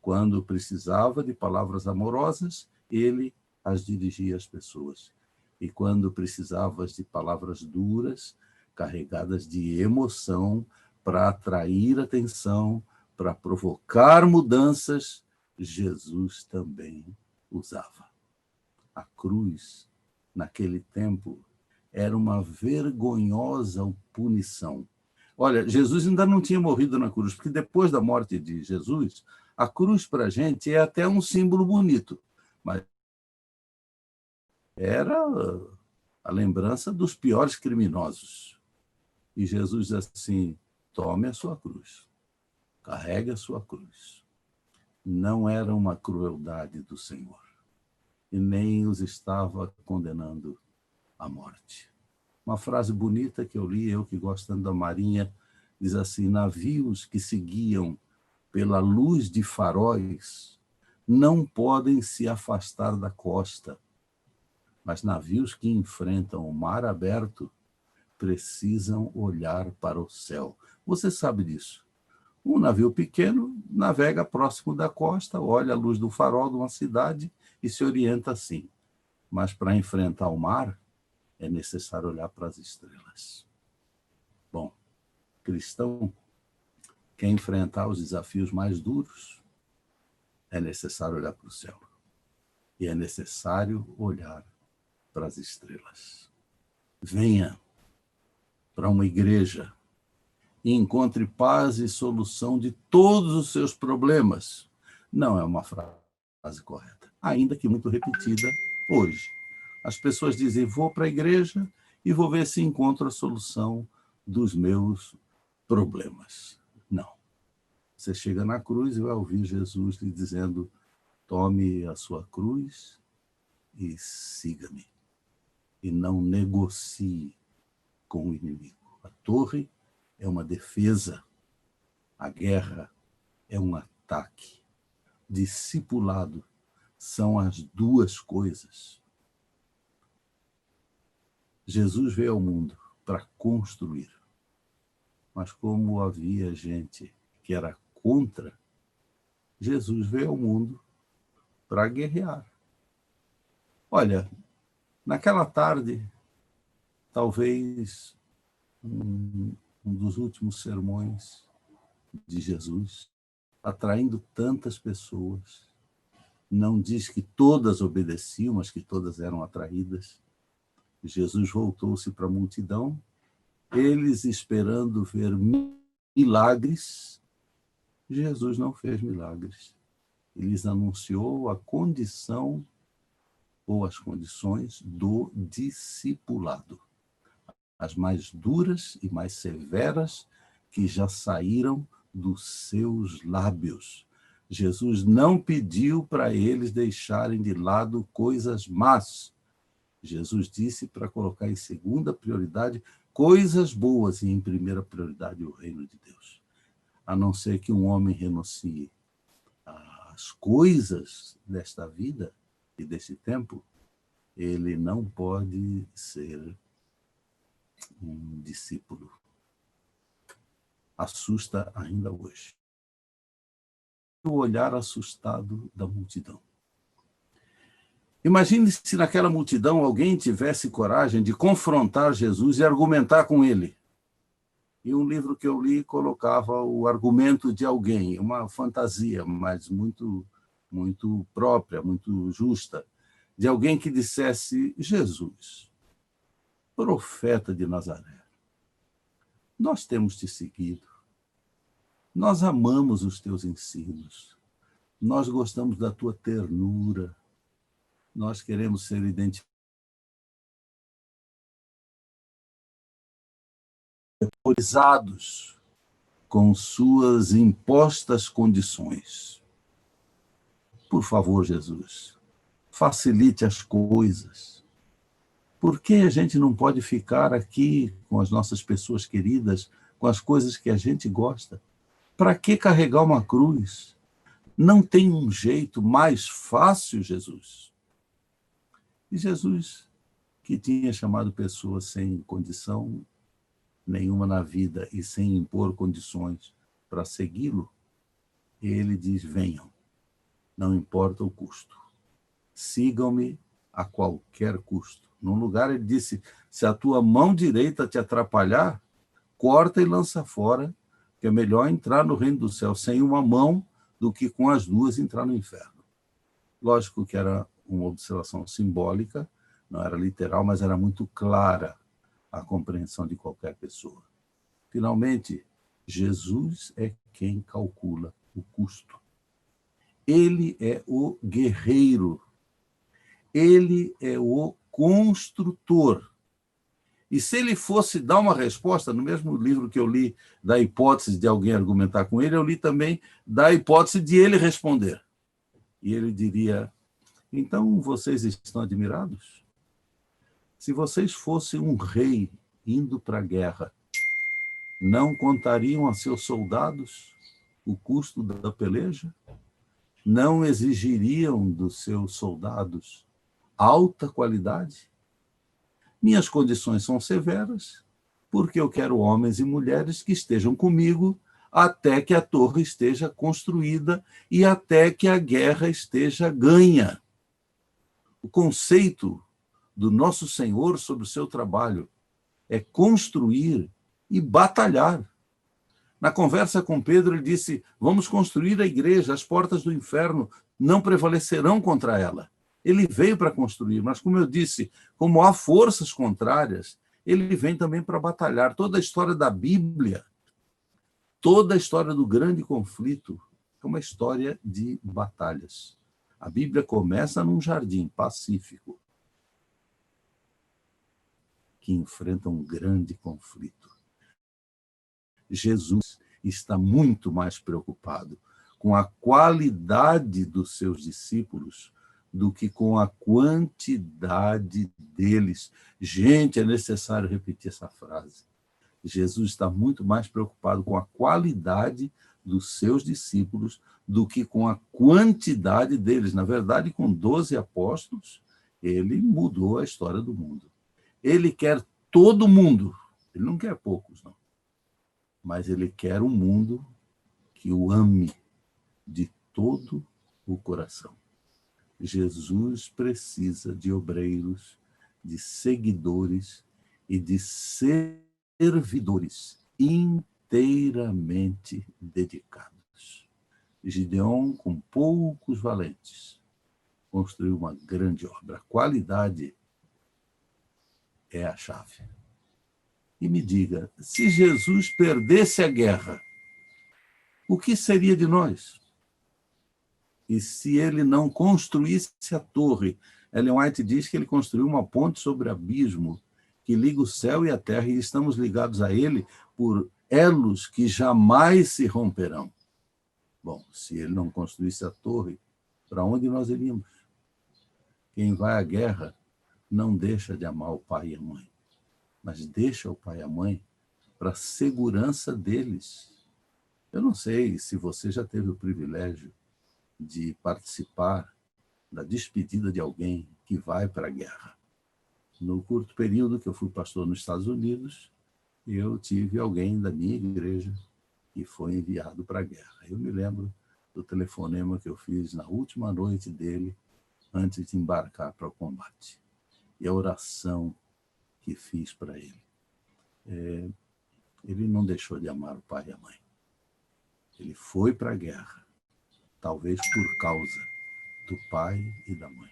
Quando precisava de palavras amorosas, ele as dirigia às pessoas. E quando precisava de palavras duras, carregadas de emoção, para atrair atenção, para provocar mudanças, Jesus também usava. A cruz, naquele tempo, era uma vergonhosa punição. Olha, Jesus ainda não tinha morrido na cruz, porque depois da morte de Jesus, a cruz para a gente é até um símbolo bonito, mas era a lembrança dos piores criminosos. E Jesus diz assim: tome a sua cruz, carregue a sua cruz. Não era uma crueldade do Senhor, e nem os estava condenando à morte. Uma frase bonita que eu li, eu que gosto tanto da Marinha, diz assim: navios que seguiam pela luz de faróis não podem se afastar da costa, mas navios que enfrentam o mar aberto precisam olhar para o céu. Você sabe disso. Um navio pequeno navega próximo da costa, olha a luz do farol de uma cidade e se orienta assim. Mas para enfrentar o mar, é necessário olhar para as estrelas. Bom, cristão quer enfrentar os desafios mais duros, é necessário olhar para o céu. E é necessário olhar para as estrelas. Venha para uma igreja e encontre paz e solução de todos os seus problemas. Não é uma frase correta, ainda que muito repetida hoje. As pessoas dizem, vou para a igreja e vou ver se encontro a solução dos meus problemas. Não. Você chega na cruz e vai ouvir Jesus lhe dizendo, tome a sua cruz e siga-me. E não negocie com o inimigo. A torre é uma defesa. A guerra é um ataque. Discipulado são as duas coisas. Jesus veio ao mundo para construir. Mas como havia gente que era contra, Jesus veio ao mundo para guerrear. Olha, naquela tarde, talvez um dos últimos sermões de Jesus, atraindo tantas pessoas, não diz que todas obedeciam, mas que todas eram atraídas. Jesus voltou-se para a multidão, eles esperando ver milagres. Jesus não fez milagres. Ele lhes anunciou a condição ou as condições do discipulado. As mais duras e mais severas que já saíram dos seus lábios. Jesus não pediu para eles deixarem de lado coisas más. Jesus disse para colocar em segunda prioridade coisas boas e em primeira prioridade o reino de Deus. A não ser que um homem renuncie às coisas desta vida e desse tempo, ele não pode ser um discípulo. Assusta ainda hoje. O olhar assustado da multidão. Imagine se naquela multidão alguém tivesse coragem de confrontar Jesus e argumentar com ele. E um livro que eu li colocava o argumento de alguém, uma fantasia, mas muito própria, muito justa, de alguém que dissesse, Jesus, profeta de Nazaré, nós temos te seguido, nós amamos os teus ensinos, nós gostamos da tua ternura, nós queremos ser identificados com suas impostas condições. Por favor, Jesus, facilite as coisas. Por que a gente não pode ficar aqui com as nossas pessoas queridas, com as coisas que a gente gosta? Para que carregar uma cruz? Não tem um jeito mais fácil, Jesus? E Jesus, que tinha chamado pessoas sem condição nenhuma na vida e sem impor condições para segui-lo, ele diz, venham, não importa o custo. Sigam-me a qualquer custo. Num lugar ele disse, se a tua mão direita te atrapalhar, corta e lança fora, que é melhor entrar no reino do céu sem uma mão do que com as duas entrar no inferno. Lógico que era uma observação simbólica, não era literal, mas era muito clara a compreensão de qualquer pessoa. Finalmente, Jesus é quem calcula o custo. Ele é o guerreiro. Ele é o construtor. E se ele fosse dar uma resposta, no mesmo livro que eu li da hipótese de alguém argumentar com ele, eu li também da hipótese de ele responder. E ele diria, então vocês estão admirados? Se vocês fossem um rei indo para a guerra, não contariam a seus soldados o custo da peleja? Não exigiriam dos seus soldados alta qualidade? Minhas condições são severas, porque eu quero homens e mulheres que estejam comigo até que a torre esteja construída e até que a guerra esteja ganha. O conceito do nosso Senhor sobre o seu trabalho é construir e batalhar. Na conversa com Pedro, ele disse: vamos construir a igreja, as portas do inferno não prevalecerão contra ela. Ele veio para construir, mas, como eu disse, como há forças contrárias, ele vem também para batalhar. Toda a história da Bíblia, toda a história do grande conflito, é uma história de batalhas. A Bíblia começa num jardim pacífico que enfrenta um grande conflito. Jesus está muito mais preocupado com a qualidade dos seus discípulos do que com a quantidade deles. Gente, é necessário repetir essa frase. Jesus está muito mais preocupado com a qualidade dos seus discípulos do que com a quantidade deles. Na verdade, com 12 apóstolos, ele mudou a história do mundo. Ele quer todo mundo. Ele não quer poucos, não. Mas ele quer um mundo que o ame de todo o coração. Jesus precisa de obreiros, de seguidores e de servidores inteiramente dedicados. Gideon, com poucos valentes, construiu uma grande obra. A qualidade é a chave. E me diga, se Jesus perdesse a guerra, o que seria de nós? E se ele não construísse a torre? Ellen White diz que ele construiu uma ponte sobre abismo que liga o céu e a terra, e estamos ligados a ele por elos que jamais se romperão. Bom, se ele não construísse a torre, para onde nós iríamos? Quem vai à guerra não deixa de amar o pai e a mãe, mas deixa o pai e a mãe para a segurança deles. Eu não sei se você já teve o privilégio de participar da despedida de alguém que vai para a guerra. No curto período que eu fui pastor nos Estados Unidos, eu tive alguém da minha igreja que foi enviado para a guerra. Eu me lembro do telefonema que eu fiz na última noite dele, antes de embarcar para o combate. E a oração que fiz para ele. Ele não deixou de amar o pai e a mãe. Ele foi para a guerra, talvez por causa do pai e da mãe.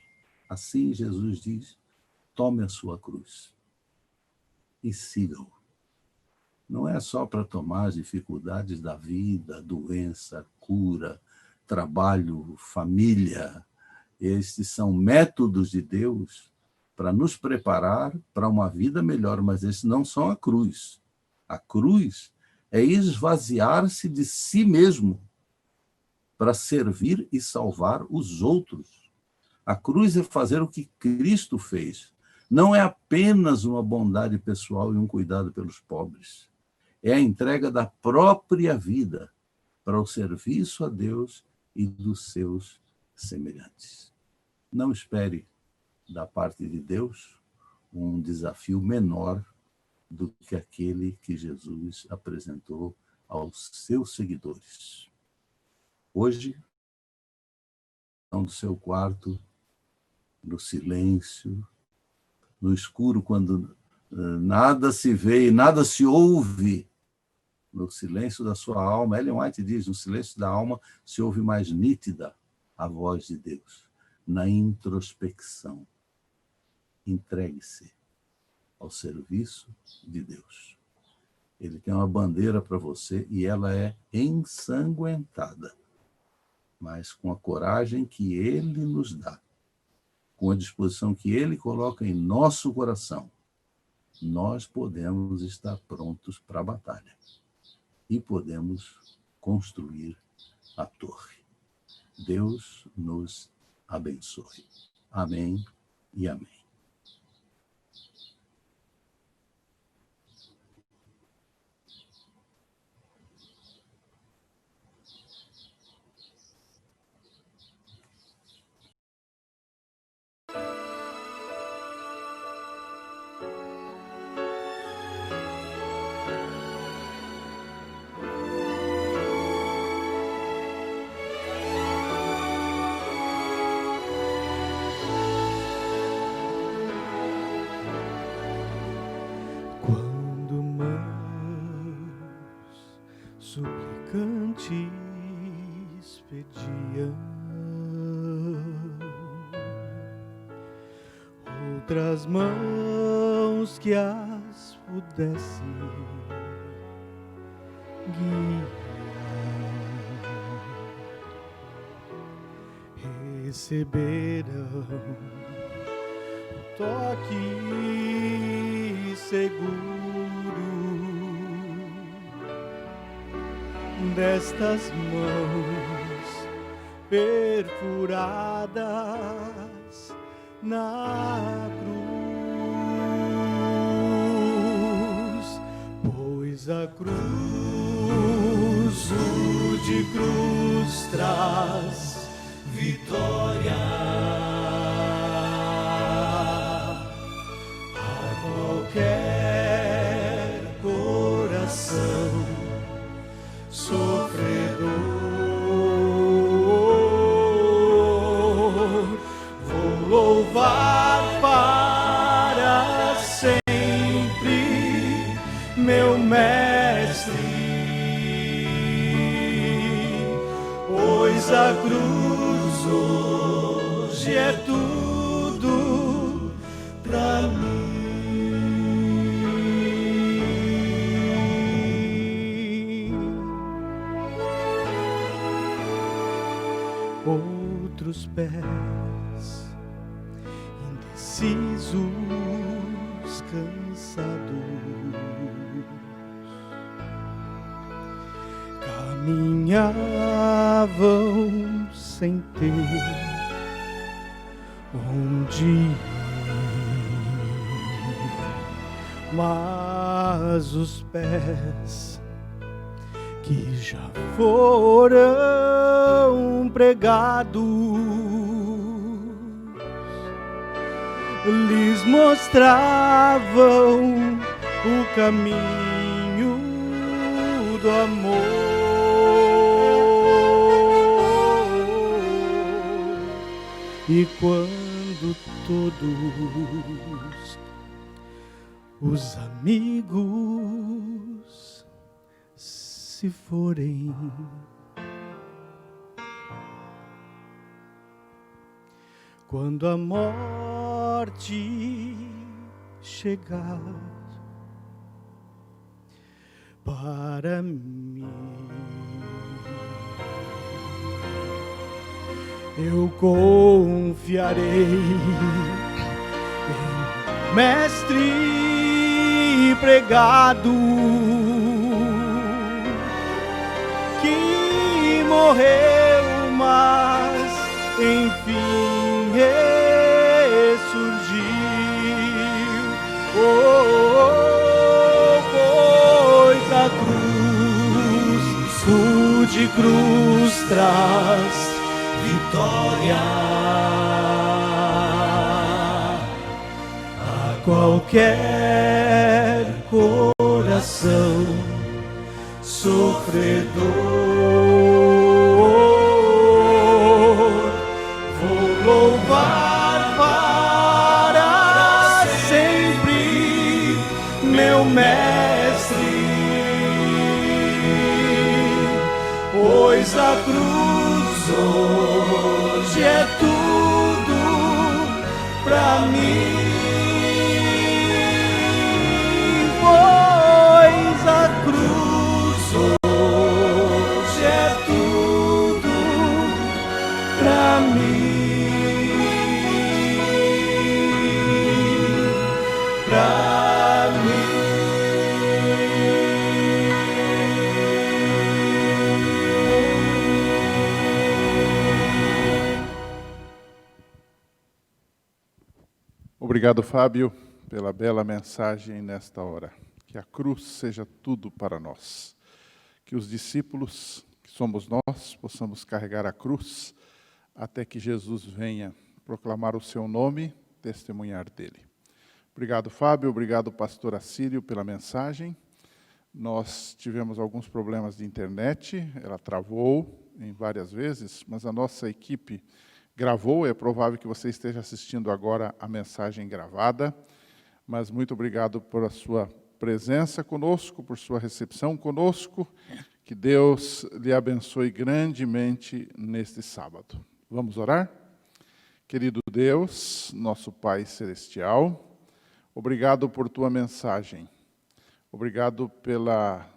Assim, Jesus diz: tome a sua cruz e siga-o. Não é só para tomar as dificuldades da vida, doença, cura, trabalho, família. Estes são métodos de Deus para nos preparar para uma vida melhor, mas esses não são a cruz. A cruz é esvaziar-se de si mesmo para servir e salvar os outros. A cruz é fazer o que Cristo fez. Não é apenas uma bondade pessoal e um cuidado pelos pobres. É a entrega da própria vida para o serviço a Deus e dos seus semelhantes. Não espere da parte de Deus um desafio menor do que aquele que Jesus apresentou aos seus seguidores. Hoje, no seu quarto, no silêncio, no escuro, quando nada se vê e nada se ouve, no silêncio da sua alma, Ellen White diz, no silêncio da alma se ouve mais nítida a voz de Deus. Na introspecção, entregue-se ao serviço de Deus. Ele tem uma bandeira para você e ela é ensanguentada, mas com a coragem que ele nos dá, com a disposição que ele coloca em nosso coração, nós podemos estar prontos para a batalha e podemos construir a torre. Deus nos abençoe. Amém e amém. antes pediam, outras mãos que as pudessem guiar, receberam o toque seguro destas mãos perfuradas na cruz, pois a cruz, o de cruz traz vitória a qualquer coração sofredor. Vou louvar para sempre meu mestre, pois a cruz hoje é tudo pra mim. Outros pés indecisos, cansados, caminhavam sem ter onde ir, mas os pés que já foram pregados lhes mostravam o caminho do amor, e quando todos os amigos se forem, quando a morte chegar para mim, eu confiarei em mestre pregado que morreu, mas enfim ressurgiu. Pois a cruz, de cruz traz vitória a qualquer coração sofredor. Vou louvar para sempre meu mestre, pois a cruz hoje é tudo pra mim. Pois a cruz hoje é tudo pra mim, pra mim. Obrigado, Fábio, pela bela mensagem nesta hora. Que a cruz seja tudo para nós. Que os discípulos, que somos nós, possamos carregar a cruz até que Jesus venha proclamar o seu nome, testemunhar dele. Obrigado, Fábio. Obrigado, pastor Assírio, pela mensagem. Nós tivemos alguns problemas de internet, ela travou em várias vezes, mas a nossa equipe gravou. É provável que você esteja assistindo agora a mensagem gravada, mas muito obrigado por a sua presença conosco, por sua recepção conosco. Que Deus lhe abençoe grandemente neste sábado. Vamos orar? Querido Deus, nosso Pai Celestial, obrigado por tua mensagem. Obrigado pela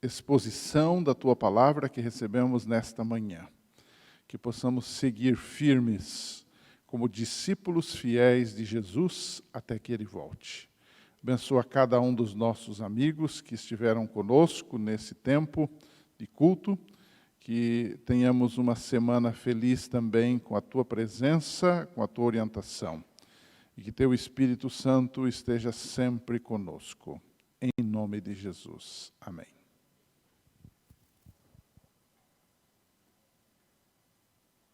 exposição da tua palavra que recebemos nesta manhã. Que possamos seguir firmes como discípulos fiéis de Jesus até que Ele volte. Abençoa cada um dos nossos amigos que estiveram conosco nesse tempo de culto, que tenhamos uma semana feliz também com a Tua presença, com a Tua orientação, e que Teu Espírito Santo esteja sempre conosco. Em nome de Jesus. Amém.